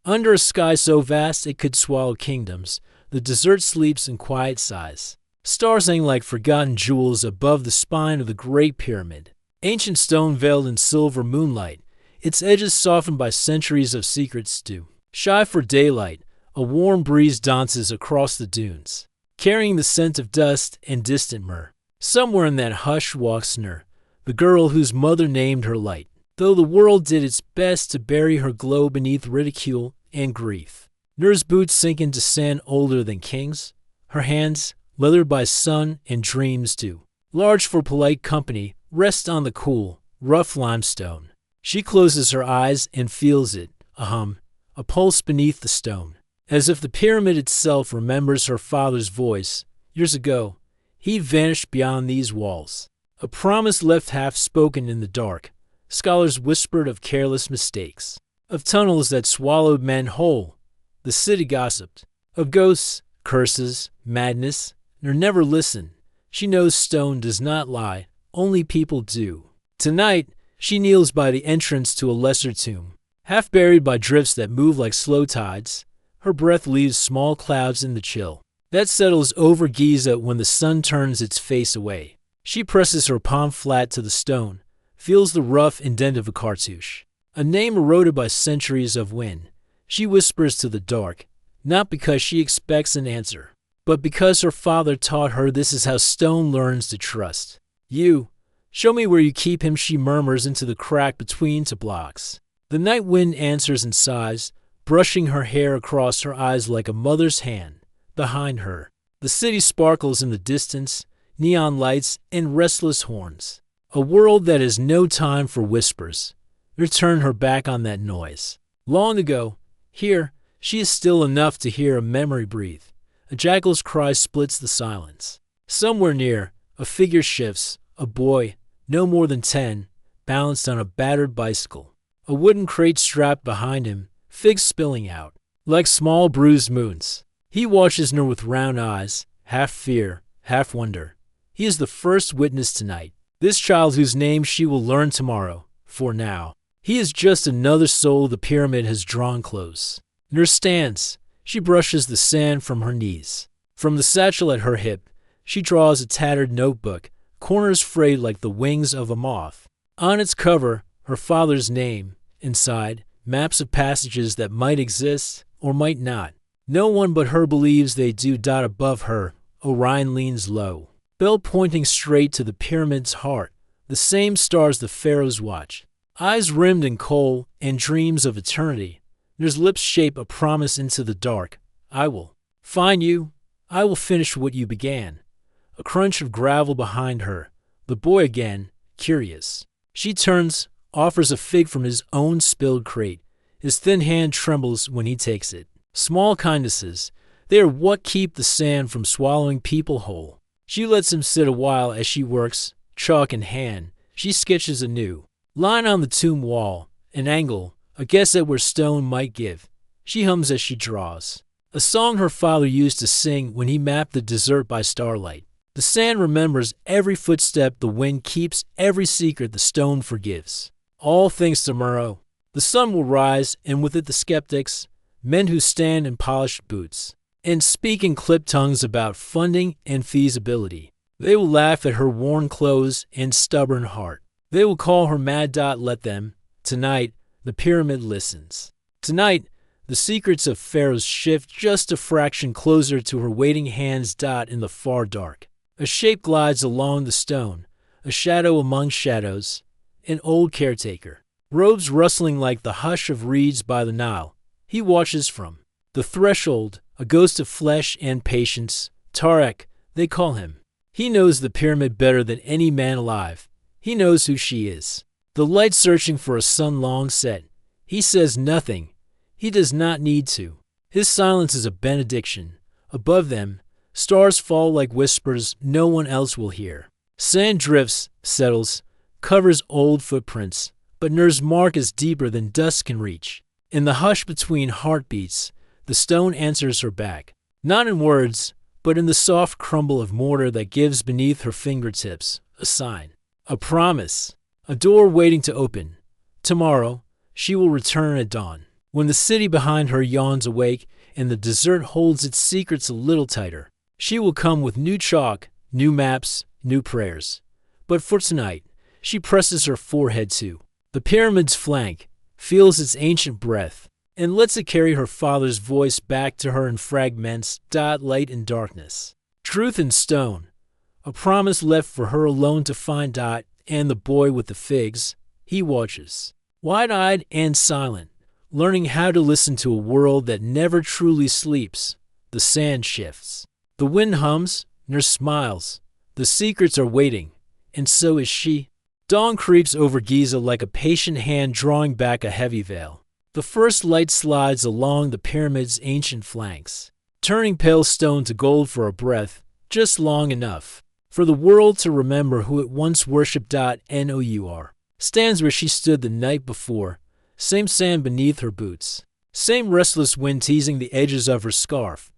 Under a sky so vast it could swallow kingdoms, the desert sleeps in quiet sighs. Stars hang like forgotten jewels above the spine of the Great Pyramid. Ancient stone veiled in silver moonlight, its edges softened by centuries of secret stew. Shy for daylight, a warm breeze dances across the dunes, carrying the scent of dust and distant myrrh. Somewhere in that hush walks Nur, the girl whose mother named her light, though the world did its best to bury her glow beneath ridicule and grief. Nur's boots sink into sand older than kings, her hands, leathered by sun and dreams too, large for polite company, rest on the cool, rough limestone. She closes her eyes and feels it, a hum, a pulse beneath the stone, as if the pyramid itself remembers her father's voice. Years ago, he vanished beyond these walls. A promise left half-spoken in the dark. Scholars whispered of careless mistakes, of tunnels that swallowed men whole. The city gossiped, of ghosts, curses, madness. Nur never listened. She knows stone does not lie, only people do. Tonight, she kneels by the entrance to a lesser tomb, half buried by drifts that move like slow tides. Her breath leaves small clouds in the chill that settles over Giza when the sun turns its face away. She presses her palm flat to the stone, feels the rough indent of a cartouche, a name eroded by centuries of wind. She whispers to the dark, not because she expects an answer, but because her father taught her this is how stone learns to trust. You, show me where you keep him, she murmurs into the crack between two blocks. The night wind answers and sighs, brushing her hair across her eyes like a mother's hand. Behind her, the city sparkles in the distance, neon lights and restless horns. A world that has no time for whispers. Nur turned her back on that noise. Long ago, here, she is still enough to hear a memory breathe. A jackal's cry splits the silence. Somewhere near, a figure shifts, a boy, no more than 10, balanced on a battered bicycle. A wooden crate strapped behind him, figs spilling out, like small bruised moons. He watches Nur with round eyes, half fear, half wonder. He is the first witness tonight. This child whose name she will learn tomorrow. For now, he is just another soul the pyramid has drawn close. Nur stands. She brushes the sand from her knees. From the satchel at her hip, she draws a tattered notebook, corners frayed like the wings of a moth. On its cover, her father's name. Inside, maps of passages that might exist or might not. No one but her believes they do. Above her, Orion leans low, bell pointing straight to the pyramid's heart, the same stars the pharaohs watch, eyes rimmed in coal and dreams of eternity. Nur's lips shape a promise into the dark. I will find you. I will finish what you began. A crunch of gravel behind her. The boy again, curious. She turns, offers a fig from his own spilled crate. His thin hand trembles when he takes it. Small kindnesses, they are what keep the sand from swallowing people whole. She lets him sit a while as she works, chalk in hand. She sketches anew. Line on the tomb wall, an angle, a guess at where stone might give. She hums as she draws. A song her father used to sing when he mapped the desert by starlight. The sand remembers every footstep the wind keeps, every secret the stone forgives. All thanks to tomorrow. The sun will rise, and with it the skeptics, men who stand in polished boots and speak in clipped tongues about funding and feasibility. They will laugh at her worn clothes and stubborn heart. They will call her mad. Let them. Tonight, the pyramid listens. Tonight, the secrets of pharaohs shift just a fraction closer to her waiting hands. In the far dark, a shape glides along the stone, a shadow among shadows, an old caretaker, robes rustling like the hush of reeds by the Nile. He watches from the threshold, a ghost of flesh and patience. Tarek, they call him. He knows the pyramid better than any man alive. He knows who she is. The light searching for a sun long set. He says nothing. He does not need to. His silence is a benediction. Above them, stars fall like whispers no one else will hear. Sand drifts, settles, covers old footprints, but Nur's mark is deeper than dust can reach. In the hush between heartbeats, the stone answers her back. Not in words, but in the soft crumble of mortar that gives beneath her fingertips. A sign. A promise. A door waiting to open. Tomorrow, she will return at dawn. When the city behind her yawns awake and the desert holds its secrets a little tighter, she will come with new chalk, new maps, new prayers. But for tonight, she presses her forehead to the pyramid's flank, feels its ancient breath, and lets it carry her father's voice back to her in fragments, light and darkness. Truth in stone, a promise left for her alone to find. And the boy with the figs, he watches, wide-eyed and silent, learning how to listen to a world that never truly sleeps. The sand shifts. The wind hums, nurse smiles. The secrets are waiting, and so is she. Dawn creeps over Giza like a patient hand drawing back a heavy veil. The first light slides along the pyramid's ancient flanks, turning pale stone to gold for a breath, just long enough for the world to remember who it once worshipped. Nour stands where she stood the night before, same sand beneath her boots, same restless wind teasing the edges of her scarf,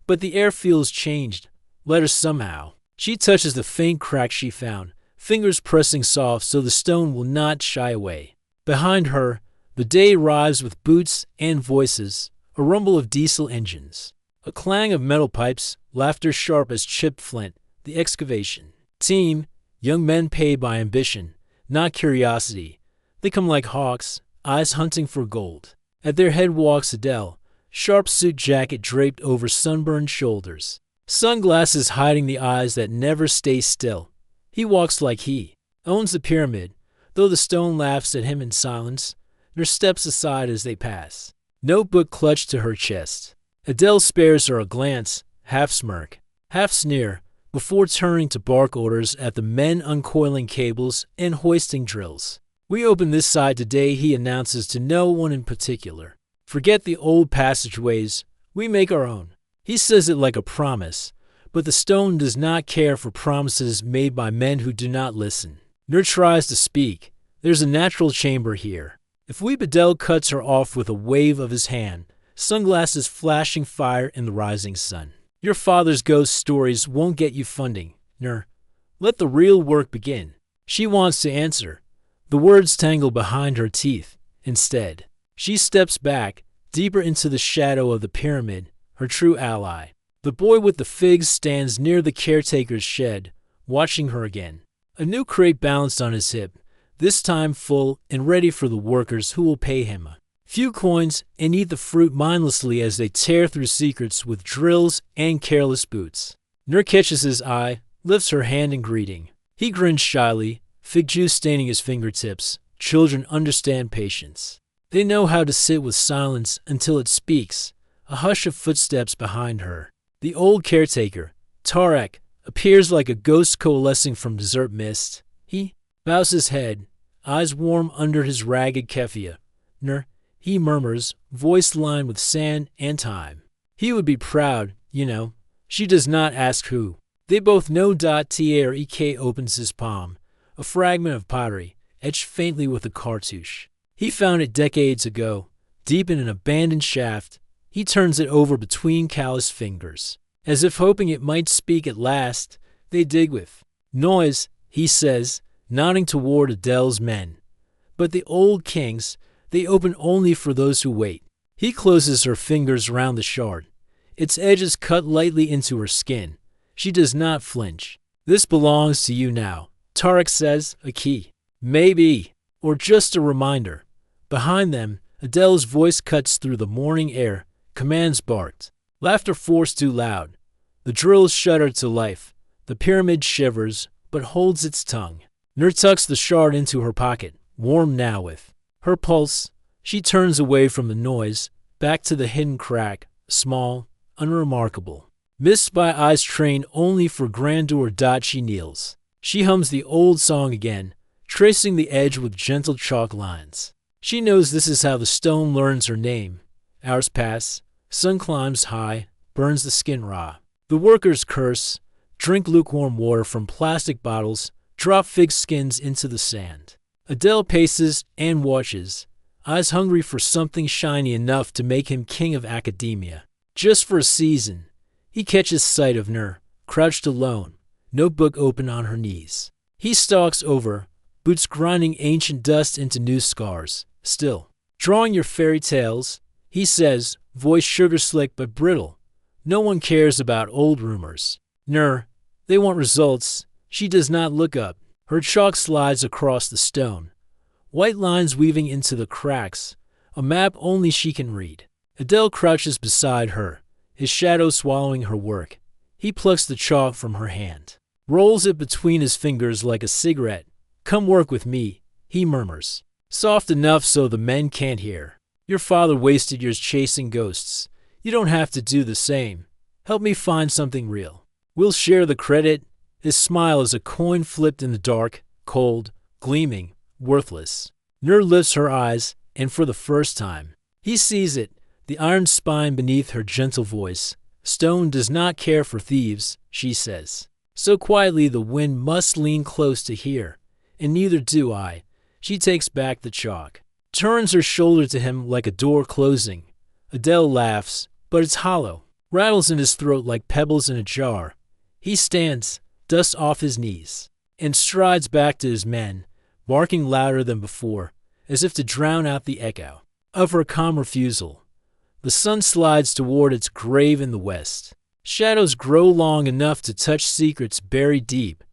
but the air feels changed, lighter somehow. She touches the faint crack she found, fingers pressing soft so the stone will not shy away. Behind her, the day arrives with boots and voices, a rumble of diesel engines, a clang of metal pipes, laughter sharp as chipped flint. The excavation team, young men paid by ambition, not curiosity. They come like hawks, eyes hunting for gold. At their head walks Adele, sharp suit jacket draped over sunburned shoulders, sunglasses hiding the eyes that never stay still. He walks like he owns the pyramid, though the stone laughs at him in silence, nor steps aside as they pass. Notebook clutched to her chest. Adele spares her a glance, half smirk, half sneer, before turning to bark orders at the men uncoiling cables and hoisting drills. We open this side today, he announces to no one in particular. Forget the old passageways, we make our own. He says it like a promise, but the stone does not care for promises made by men who do not listen. Nor tries to speak. There's a natural chamber here. If Adele cuts her off with a wave of his hand, sunglasses flashing fire in the rising sun. Your father's ghost stories won't get you funding, Nur. Let the real work begin. She wants to answer. The words tangle behind her teeth. Instead, she steps back, deeper into the shadow of the pyramid, her true ally. The boy with the figs stands near the caretaker's shed, watching her again. A new crate balanced on his hip, this time full and ready for the workers who will pay him a few coins and eat the fruit mindlessly as they tear through secrets with drills and careless boots. Nur catches his eye, lifts her hand in greeting. He grins shyly, fig juice staining his fingertips. Children understand patience. They know how to sit with silence until it speaks. A hush of footsteps behind her. The old caretaker, Tarek, appears like a ghost coalescing from desert mist. He bows his head, eyes warm under his ragged keffiyeh. Nur, he murmurs, voice lined with sand and time. He would be proud, you know. She does not ask who. They both know. Tarek opens his palm, a fragment of pottery, etched faintly with a cartouche. He found it decades ago, deep in an abandoned shaft. He turns it over between calloused fingers. As if hoping it might speak at last, they dig with noise, he says, nodding toward Adele's men. But the old kings, they open only for those who wait. He closes her fingers round the shard. Its edges cut lightly into her skin. She does not flinch. This belongs to you now, Tarek says, a key. Maybe, or just a reminder. Behind them, Adele's voice cuts through the morning air, commands barked. Laughter forced too loud. The drills shudder to life. The pyramid shivers, but holds its tongue. Nur tucks the shard into her pocket, warm now with her pulse. She turns away from the noise, back to the hidden crack, small, unremarkable. Missed by eyes trained only for grandeur. She kneels. She hums the old song again, tracing the edge with gentle chalk lines. She knows this is how the stone learns her name. Hours pass. Sun climbs high, burns the skin raw. The workers curse, drink lukewarm water from plastic bottles, drop fig skins into the sand. Adele paces and watches, eyes hungry for something shiny enough to make him king of academia. Just for a season, he catches sight of Nur, crouched alone, notebook open on her knees. He stalks over, boots grinding ancient dust into new scars. Still, drawing your fairy tales, he says, voice sugar-slick but brittle. No one cares about old rumors. Nur, they want results. She does not look up. Her chalk slides across the stone, white lines weaving into the cracks, a map only she can read. Adele crouches beside her, his shadow swallowing her work. He plucks the chalk from her hand, rolls it between his fingers like a cigarette. Come work with me, he murmurs, soft enough so the men can't hear. Your father wasted years chasing ghosts. You don't have to do the same. Help me find something real. We'll share the credit. His smile is a coin flipped in the dark, cold, gleaming, worthless. Nur lifts her eyes, and for the first time, he sees it, the iron spine beneath her gentle voice. Stone does not care for thieves, she says. So quietly the wind must lean close to hear, and neither do I. She takes back the chalk, turns her shoulder to him like a door closing. Adele laughs, but it's hollow, rattles in his throat like pebbles in a jar. He stands, dusts off his knees, and strides back to his men, barking louder than before, as if to drown out the echo of her calm refusal. The sun slides toward its grave in the west. Shadows grow long enough to touch secrets buried deep.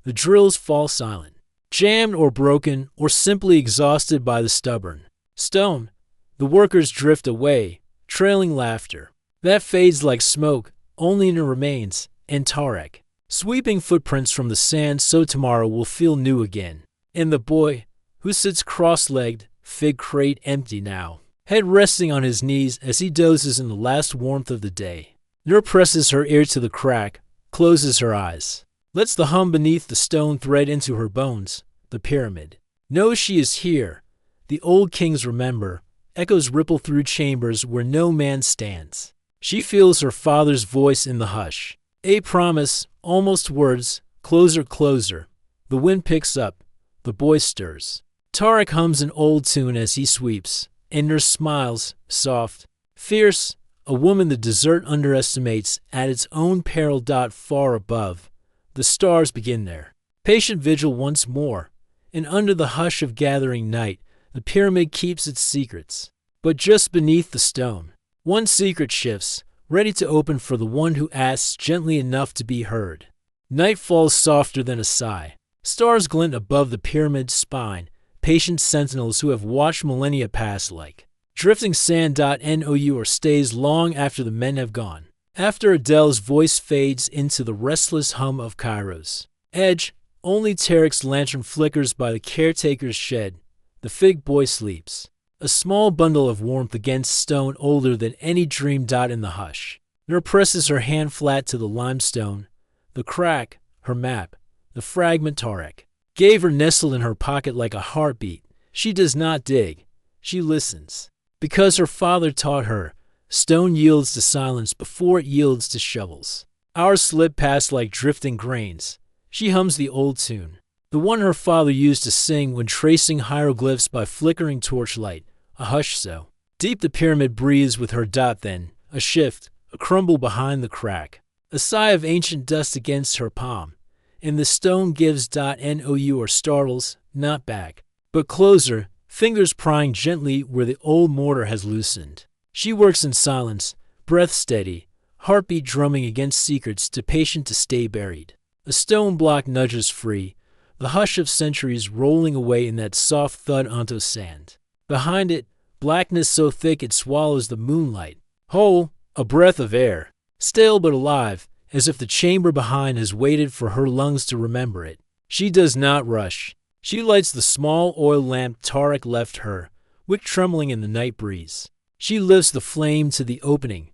The drills fall silent, jammed or broken or simply exhausted by the stubborn stone. The workers drift away, trailing laughter. That fades like smoke, only in it remains, and Tarek, sweeping footprints from the sand so tomorrow will feel new again. And the boy, who sits cross-legged, fig crate empty now, head resting on his knees as he dozes in the last warmth of the day. Nur presses her ear to the crack, closes her eyes, lets the hum beneath the stone thread into her bones. The pyramid knows she is here. The old kings remember. Echoes ripple through chambers where no man stands. She feels her father's voice in the hush. A promise, almost words, closer, closer. The wind picks up. The boy stirs. Tarek hums an old tune as he sweeps, and Nur smiles, soft, fierce, a woman the desert underestimates at its own peril. Far above, the stars begin their patient vigil once more, and under the hush of gathering night, the pyramid keeps its secrets. But just beneath the stone, one secret shifts, ready to open for the one who asks gently enough to be heard. Night falls softer than a sigh. Stars glint above the pyramid's spine, patient sentinels who have watched millennia pass like drifting sand. Nou or stays long after the men have gone. After Adele's voice fades into the restless hum of Cairo's edge, only Tarek's lantern flickers by the caretaker's shed. The fig boy sleeps, a small bundle of warmth against stone older than any dream. In the hush, Nur presses her hand flat to the limestone. The crack, her map, the fragment Tarek gave her nestled in her pocket like a heartbeat. She does not dig. She listens. Because her father taught her, stone yields to silence before it yields to shovels. Hours slip past like drifting grains. She hums the old tune, the one her father used to sing when tracing hieroglyphs by flickering torchlight. A hush so deep the pyramid breathes with her. Then, a shift, a crumble behind the crack, a sigh of ancient dust against her palm, and the stone gives. Nou or startles, not back, but closer, fingers prying gently where the old mortar has loosened. She works in silence, breath steady, heartbeat drumming against secrets too patient to stay buried. A stone block nudges free, the hush of centuries rolling away in that soft thud onto sand. Behind it, blackness so thick it swallows the moonlight. Whole, a breath of air, stale but alive, as if the chamber behind has waited for her lungs to remember it. She does not rush. She lights the small oil lamp Tarek left her, wick trembling in the night breeze. She lifts the flame to the opening,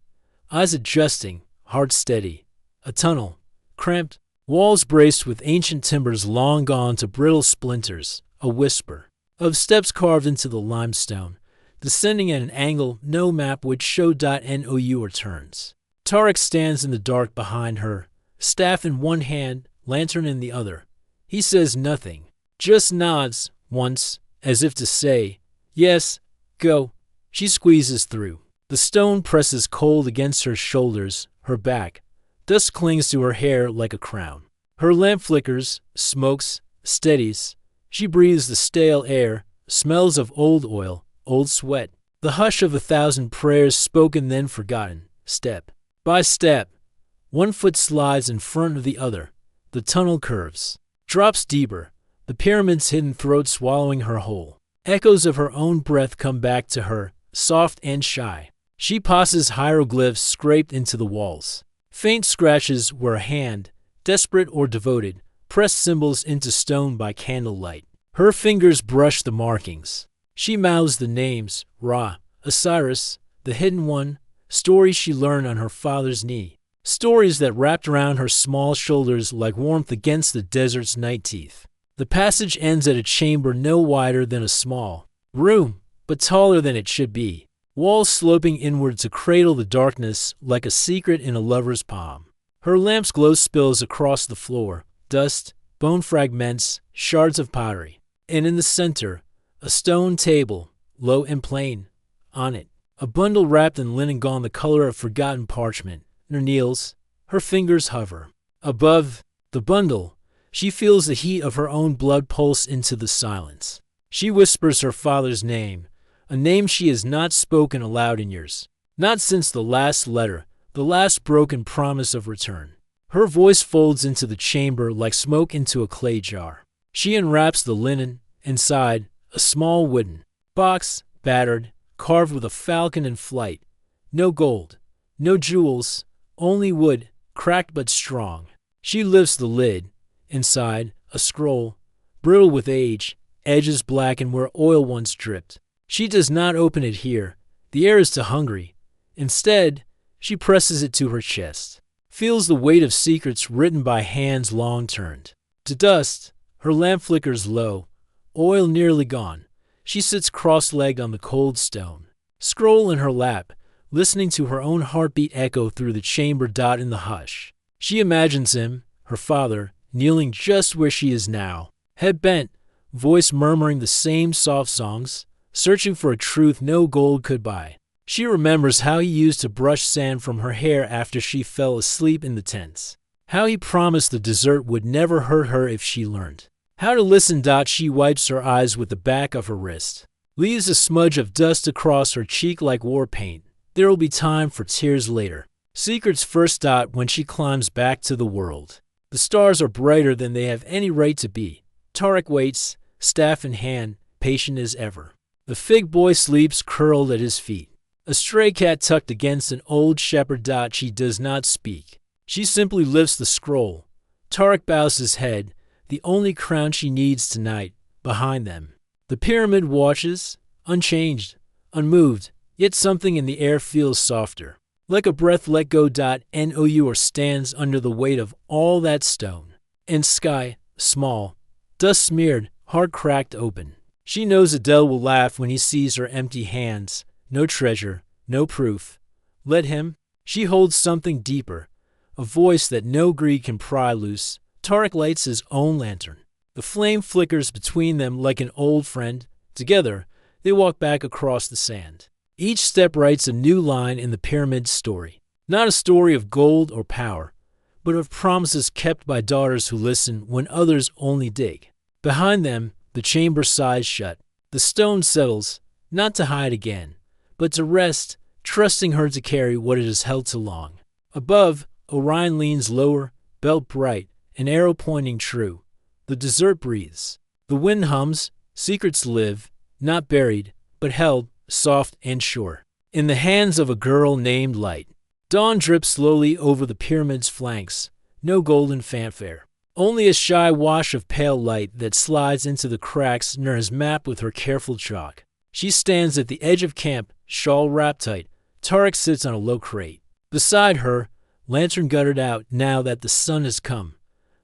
eyes adjusting, heart steady. A tunnel, cramped, walls braced with ancient timbers long gone to brittle splinters. A whisper of steps carved into the limestone, descending at an angle no map would show. Nou or turns. Tarek stands in the dark behind her, staff in one hand, lantern in the other. He says nothing, just nods once, as if to say, yes, go. She squeezes through. The stone presses cold against her shoulders, her back. Dust clings to her hair like a crown. Her lamp flickers, smokes, steadies. She breathes the stale air, smells of old oil, old sweat. The hush of 1,000 prayers spoken then forgotten. Step by step, one foot slides in front of the other. The tunnel curves, drops deeper, the pyramid's hidden throat swallowing her whole. Echoes of her own breath come back to her, soft and shy. She passes hieroglyphs scraped into the walls. Faint scratches where a hand, desperate or devoted, pressed symbols into stone by candlelight. Her fingers brush the markings. She mouths the names, Ra, Osiris, the Hidden One, stories she learned on her father's knee. Stories that wrapped around her small shoulders like warmth against the desert's night teeth. The passage ends at a chamber no wider than a small room, but taller than it should be. Walls sloping inward to cradle the darkness like a secret in a lover's palm. Her lamp's glow spills across the floor, dust, bone fragments, shards of pottery. And in the center, a stone table, low and plain. On it, a bundle wrapped in linen gone the color of forgotten parchment. Her kneels, her fingers hover. Above the bundle, she feels the heat of her own blood pulse into the silence. She whispers her father's name, a name she has not spoken aloud in years. Not since the last letter, the last broken promise of return. Her voice folds into the chamber like smoke into a clay jar. She unwraps the linen. Inside, a small wooden box, battered, carved with a falcon in flight. No gold, no jewels, only wood, cracked but strong. She lifts the lid. Inside, a scroll, brittle with age, edges blackened where oil once dripped. She does not open it here. The air is too hungry. Instead, she presses it to her chest. Feels the weight of secrets written by hands long turned to dust. Her lamp flickers low, oil nearly gone. She sits cross-legged on the cold stone. Scroll in her lap, listening to her own heartbeat echo through the chamber. In the hush, she imagines him, her father, kneeling just where she is now, head bent, voice murmuring the same soft songs, searching for a truth no gold could buy. She remembers how he used to brush sand from her hair after she fell asleep in the tents, how he promised the desert would never hurt her if she learned how to listen. She wipes her eyes with the back of her wrist, leaves a smudge of dust across her cheek like war paint. There will be time for tears later. Secrets first. When she climbs back to the world, the stars are brighter than they have any right to be. Tarek waits, staff in hand, patient as ever. The fig boy sleeps curled at his feet. A stray cat tucked against an old shepherd. She does not speak. She simply lifts the scroll. Tarek bows his head, the only crown she needs tonight, behind them. The pyramid watches, unchanged, unmoved. Yet something in the air feels softer, like a breath let go. Nour stands under the weight of all that stone. And sky, small, dust smeared, heart cracked open. She knows Adele will laugh when he sees her empty hands. No treasure, no proof. Let him. She holds something deeper, a voice that no greed can pry loose. Tarek lights his own lantern. The flame flickers between them like an old friend. Together, they walk back across the sand. Each step writes a new line in the pyramid's story. Not a story of gold or power, but of promises kept by daughters who listen when others only dig. Behind them, the chamber sighs shut. The stone settles, not to hide again, but to rest, trusting her to carry what it has held too long. Above, Orion leans lower, belt bright, an arrow pointing true. The desert breathes. The wind hums, secrets live, not buried, but held, soft and sure, in the hands of a girl named Light. Dawn drips slowly over the pyramid's flanks, no golden fanfare, only a shy wash of pale light that slides into the cracks near his map with her careful chalk. She stands at the edge of camp, shawl wrapped tight. Tarek sits on a low crate. Beside her, lantern guttered out now that the sun has come.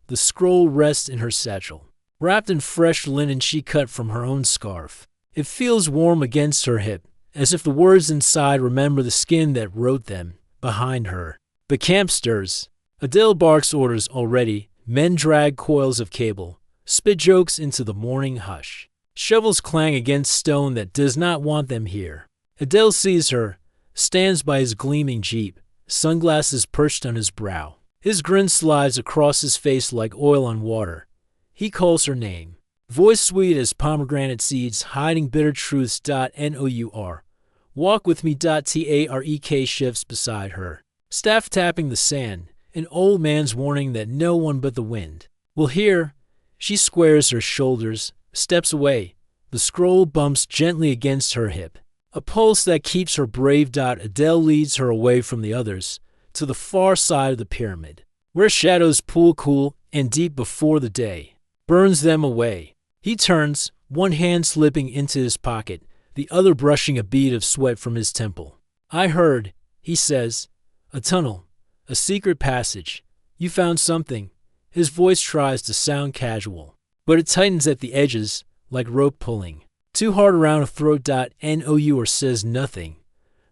The scroll rests in her satchel, wrapped in fresh linen she cut from her own scarf. It feels warm against her hip, as if the words inside remember the skin that wrote them. Behind her, the camp stirs. Adele barks orders already. Men drag coils of cable, spit jokes into the morning hush. Shovels clang against stone that does not want them here. Adele sees her, stands by his gleaming jeep, sunglasses perched on his brow. His grin slides across his face like oil on water. He calls her name. Voice sweet as pomegranate seeds hiding bitter truths. Nour. Walk with me. Tarek shifts beside her, staff tapping the sand, an old man's warning that no one but the wind will hear. She squares her shoulders, steps away. The scroll bumps gently against her hip, a pulse that keeps her brave. Adele leads her away from the others, to the far side of the pyramid, where shadows pool cool and deep before the day burns them away. He turns, one hand slipping into his pocket, the other brushing a bead of sweat from his temple. I heard, he says, a tunnel, a secret passage. You found something. His voice tries to sound casual, but it tightens at the edges, like rope pulling. Too hard around a throat. Nour says nothing.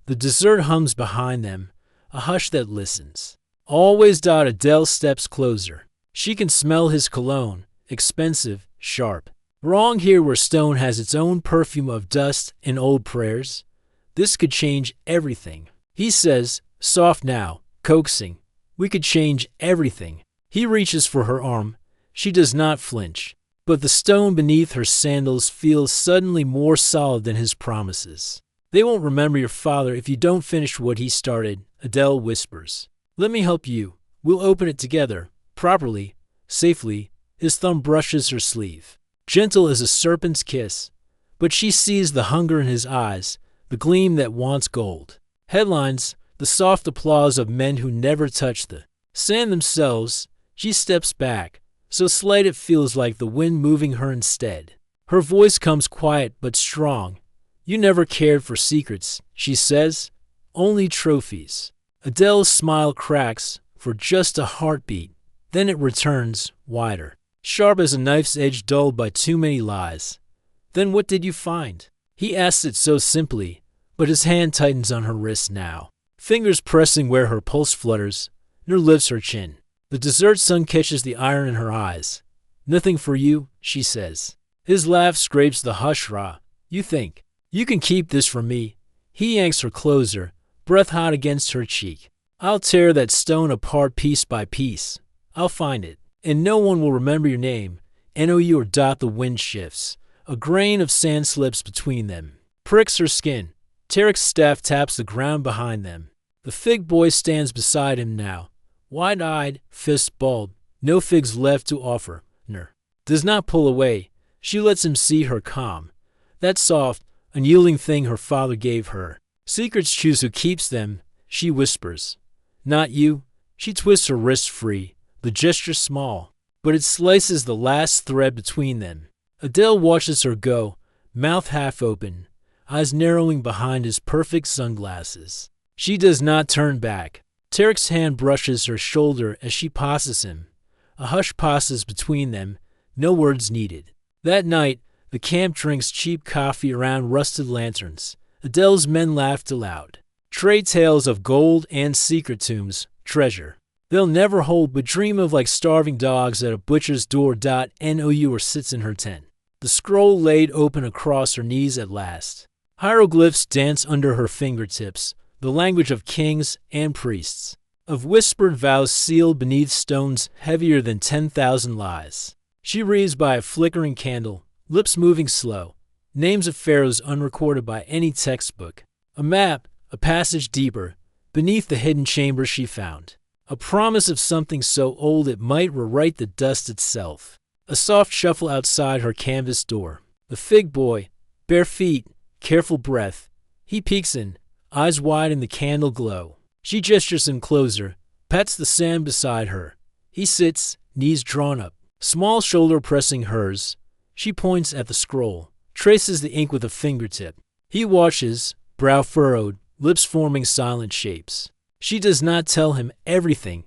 The dessert hums behind them, a hush that listens. Always. Adele steps closer. She can smell his cologne, expensive, sharp. Wrong here where stone has its own perfume of dust and old prayers. This could change everything. He says, soft now, coaxing. We could change everything. He reaches for her arm. She does not flinch, but the stone beneath her sandals feels suddenly more solid than his promises. They won't remember your father if you don't finish what he started, Adele whispers. Let me help you. We'll open it together, properly, safely. His thumb brushes her sleeve, gentle as a serpent's kiss, but she sees the hunger in his eyes, the gleam that wants gold. Headlines, the soft applause of men who never touch the sand themselves. She steps back, so slight it feels like the wind moving her instead. Her voice comes quiet but strong. You never cared for secrets, she says, only trophies. Adele's smile cracks for just a heartbeat, then it returns, wider, sharp as a knife's edge dulled by too many lies. Then what did you find? He asks it so simply, but his hand tightens on her wrist now, fingers pressing where her pulse flutters, nor lifts her chin. The dessert sun catches the iron in her eyes. Nothing for you, she says. His laugh scrapes the hush. You think you can keep this from me? He yanks her closer, breath hot against her cheek. I'll tear that stone apart piece by piece. I'll find it, and no one will remember your name. Nour. The wind shifts. A grain of sand slips between them, pricks her skin. Tarek's staff taps the ground behind them. The fig boy stands beside him now, wide-eyed, fists balled, no figs left to offer. Does not pull away. She lets him see her calm. That soft, unyielding thing her father gave her. Secrets choose who keeps them, she whispers. Not you. She twists her wrist free, the gesture small, but it slices the last thread between them. Adele watches her go, mouth half open, eyes narrowing behind his perfect sunglasses. She does not turn back. Tarek's hand brushes her shoulder as she passes him. A hush passes between them, no words needed. That night, the camp drinks cheap coffee around rusted lanterns. Adele's men laughed aloud. Trade tales of gold and secret tombs, treasure they'll never hold but dream of like starving dogs at a butcher's door. Nour sits in her tent, the scroll laid open across her knees at last. Hieroglyphs dance under her fingertips, the language of kings and priests, of whispered vows sealed beneath stones heavier than 10,000 lies. She reads by a flickering candle, lips moving slow, names of pharaohs unrecorded by any textbook. A map, a passage deeper, beneath the hidden chamber she found. A promise of something so old it might rewrite the dust itself. A soft shuffle outside her canvas door. The fig boy, bare feet, careful breath. He peeks in, eyes wide in the candle glow. She gestures him closer, pats the sand beside her. He sits, knees drawn up, small shoulder pressing hers. She points at the scroll, traces the ink with a fingertip. He watches, brow furrowed, lips forming silent shapes. She does not tell him everything,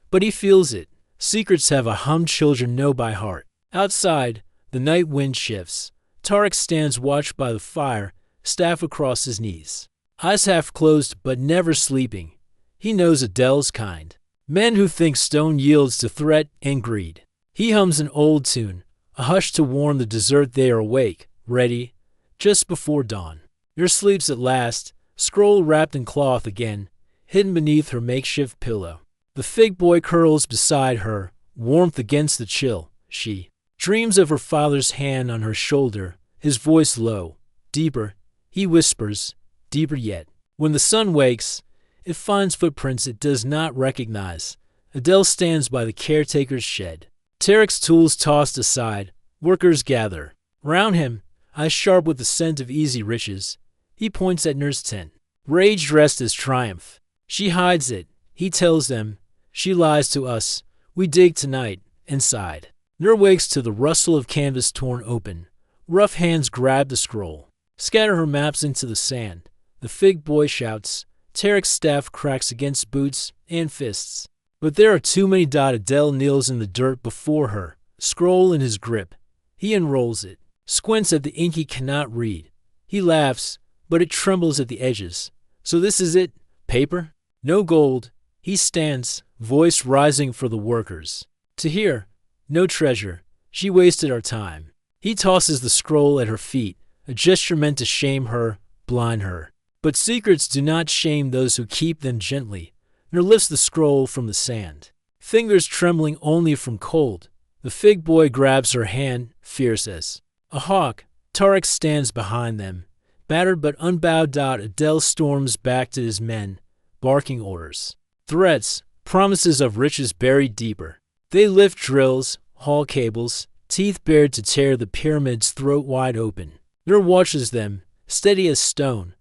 but he feels it. Secrets have a hum children know by heart. Outside, the night wind shifts. Tarek stands watch by the fire, staff across his knees. Eyes half closed but never sleeping. He knows Adele's kind. Men who think stone yields to threat and greed. He hums an old tune, a hush to warn the dessert they are awake, ready, just before dawn. Your sleeps at last, scroll wrapped in cloth again, hidden beneath her makeshift pillow. The fig boy curls beside her, warmth against the chill. She dreams of her father's hand on her shoulder, his voice low, deeper. He whispers, deeper yet. When the sun wakes, it finds footprints it does not recognize. Adele stands by the caretaker's shed. Tarek's tools tossed aside, workers gather. Round him, eyes sharp with the scent of easy riches, he points at Nur's tent. Rage dressed as triumph. She hides it, he tells them. She lies to us. We dig tonight, inside. Nur wakes to the rustle of canvas torn open. Rough hands grab the scroll. Scatter her maps into the sand. The fig boy shouts. Tarek's staff cracks against boots and fists. But there are too many. Adele kneels in the dirt before her, scroll in his grip. He unrolls it, squints at the ink he cannot read. He laughs, but it trembles at the edges. So this is it? Paper? No gold. He stands, voice rising for the workers. To hear, no treasure. She wasted our time. He tosses the scroll at her feet, a gesture meant to shame her, blind her. But secrets do not shame those who keep them gently. Nur lifts the scroll from the sand. Fingers trembling only from cold. The fig boy grabs her hand, fierce as a hawk. Tarek stands behind them. Battered but unbowed. Adele storms back to his men, barking orders. Threats, promises of riches buried deeper. They lift drills, haul cables, teeth bared to tear the pyramid's throat wide open. Nur watches them, steady as stone,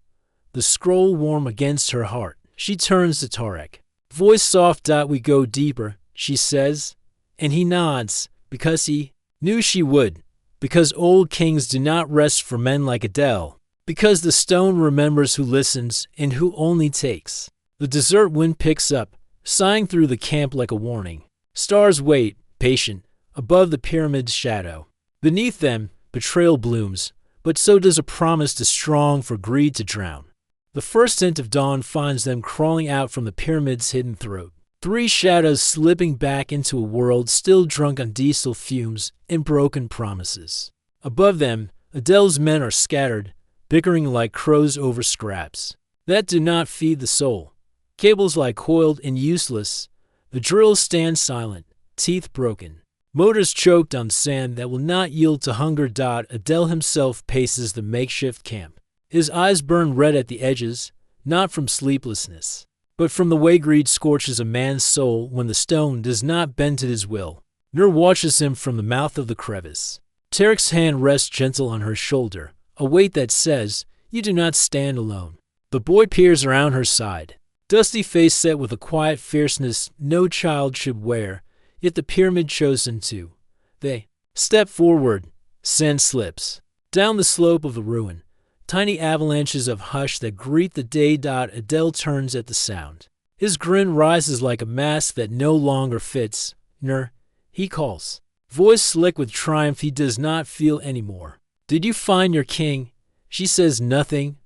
the scroll warm against her heart. She turns to Tarek. Voice soft. We go deeper, she says, and he nods, because he knew she would, because old kings do not rest for men like Adele, because the stone remembers who listens and who only takes. The desert wind picks up, sighing through the camp like a warning. Stars wait, patient, above the pyramid's shadow. Beneath them, betrayal blooms, but so does a promise too strong for greed to drown. The first hint of dawn finds them crawling out from the pyramid's hidden throat. Three shadows slipping back into a world still drunk on diesel fumes and broken promises. Above them, Adele's men are scattered, bickering like crows over scraps that do not feed the soul. Cables lie coiled and useless. The drills stand silent, teeth broken. Motors choked on sand that will not yield to hunger. Adele himself paces the makeshift camp. His eyes burn red at the edges, not from sleeplessness, but from the way greed scorches a man's soul when the stone does not bend to his will. Nur watches him from the mouth of the crevice. Tarek's hand rests gentle on her shoulder, a weight that says, "You do not stand alone." The boy peers around her side, dusty face set with a quiet fierceness no child should wear, yet the pyramid chose him to. They step forward. Sand slips down the slope of the ruin. Tiny avalanches of hush that greet the day. Adele turns at the sound. His grin rises like a mask that no longer fits. Nur, he calls. Voice slick with triumph he does not feel anymore. Did you find your king? She says nothing.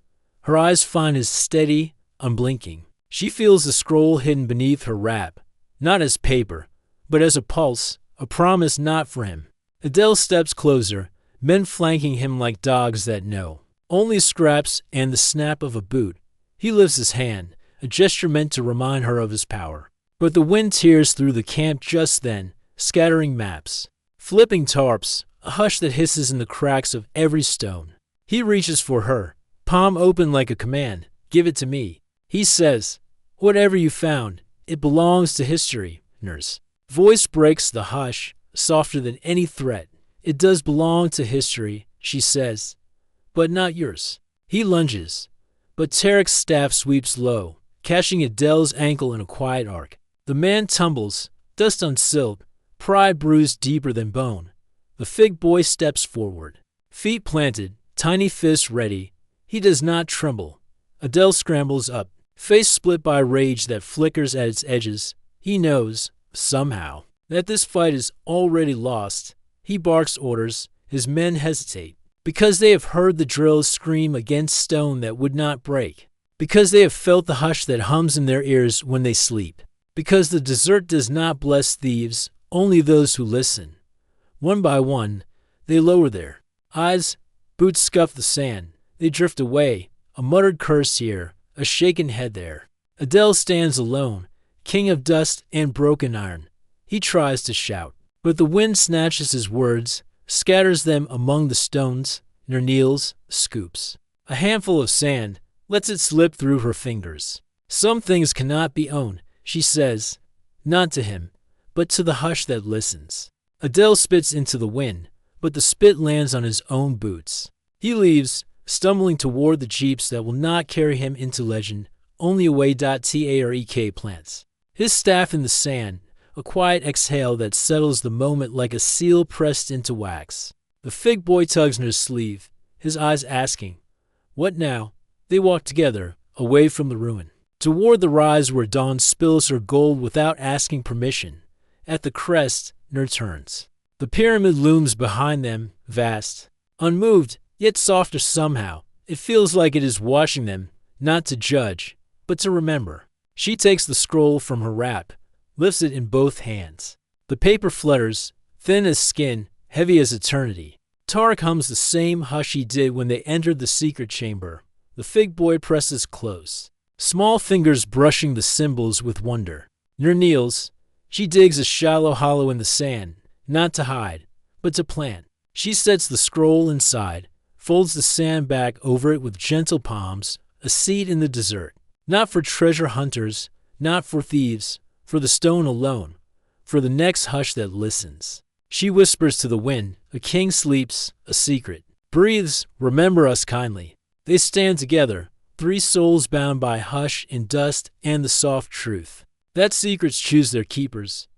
Her eyes find his steady, unblinking. She feels the scroll hidden beneath her wrap, not as paper, but as a pulse, a promise not for him. Adele steps closer, men flanking him like dogs that know only scraps and the snap of a boot. He lifts his hand, a gesture meant to remind her of his power. But the wind tears through the camp just then, scattering maps, flipping tarps, a hush that hisses in the cracks of every stone. He reaches for her, palm open like a command. Give it to me. He says, whatever you found, it belongs to history, nurse. Voice breaks the hush, softer than any threat. It does belong to history, she says, but not yours. He lunges, but Tarek's staff sweeps low, catching Adele's ankle in a quiet arc. The man tumbles, dust on silk, pride bruised deeper than bone. The fig boy steps forward, feet planted, tiny fists ready. He does not tremble. Adele scrambles up, face split by rage that flickers at its edges. He knows, somehow, that this fight is already lost. He barks orders. His men hesitate, because they have heard the drills scream against stone that would not break, because they have felt the hush that hums in their ears when they sleep, because the desert does not bless thieves, only those who listen. One by one, they lower their eyes, boots scuff the sand, they drift away, a muttered curse here, a shaken head there. Adele stands alone, king of dust and broken iron. He tries to shout, but the wind snatches his words, scatters them among the stones. Nur kneels, scoops a handful of sand, lets it slip through her fingers. Some things cannot be owned, she says, not to him, but to the hush that listens. Adele spits into the wind, but the spit lands on his own boots. He leaves, stumbling toward the jeeps that will not carry him into legend, only away. Tarek plants his staff in the sand, a quiet exhale that settles the moment like a seal pressed into wax. The fig boy tugs on his sleeve, his eyes asking, "What now?" They walk together, away from the ruin, toward the rise where dawn spills her gold without asking permission. At the crest, Nur turns. The pyramid looms behind them, vast, unmoved, yet softer somehow. It feels like it is watching them, not to judge, but to remember. She takes the scroll from her wrap, lifts it in both hands. The paper flutters, thin as skin, heavy as eternity. Tarek hums the same hush he did when they entered the secret chamber. The fig boy presses close, small fingers brushing the symbols with wonder. Nur kneels. She digs a shallow hollow in the sand, not to hide, but to plant. She sets the scroll inside, folds the sand back over it with gentle palms, a seed in the desert. Not for treasure hunters, not for thieves, for the stone alone, for the next hush that listens. She whispers to the wind, a king sleeps, a secret. Breathes, remember us kindly. They stand together, three souls bound by hush and dust and the soft truth. That secrets choose their keepers.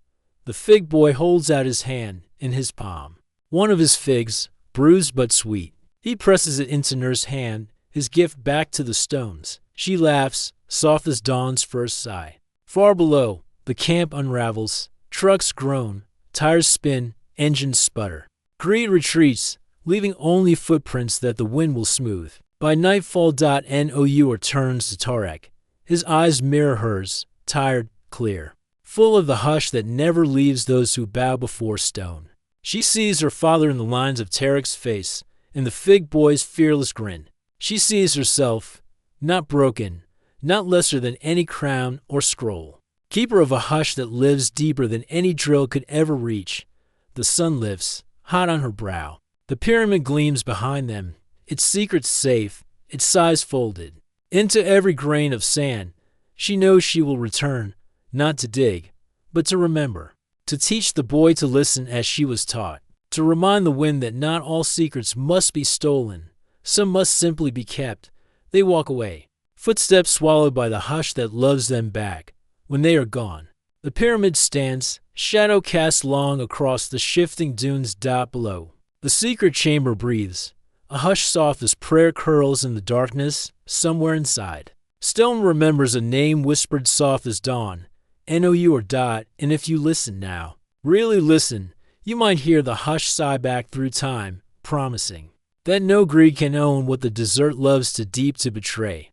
The fig boy holds out his hand in his palm. One of his figs, bruised but sweet. He presses it into Nur's hand, his gift back to the stones. She laughs, soft as dawn's first sigh. Far below, the camp unravels. Trucks groan, tires spin, engines sputter. Greed retreats, leaving only footprints that the wind will smooth. By nightfall, Nour turns to Tarek. His eyes mirror hers, tired, clear, full of the hush that never leaves those who bow before stone. She sees her father in the lines of Tarek's face, in the fig boy's fearless grin. She sees herself, not broken, not lesser than any crown or scroll. Keeper of a hush that lives deeper than any drill could ever reach. The sun lifts, hot on her brow. The pyramid gleams behind them, its secrets safe, its sighs folded. Into every grain of sand, she knows she will return, not to dig, but to remember. To teach the boy to listen as she was taught. To remind the wind that not all secrets must be stolen. Some must simply be kept. They walk away, footsteps swallowed by the hush that loves them back. When they are gone, the pyramid stands, shadow cast long across the shifting dunes below. The secret chamber breathes, a hush soft as prayer curls in the darkness, somewhere inside. Stone remembers a name whispered soft as dawn, Nour. And if you listen now, really listen, you might hear the hush sigh back through time, promising that no greed can own what the desert loves too deep to betray.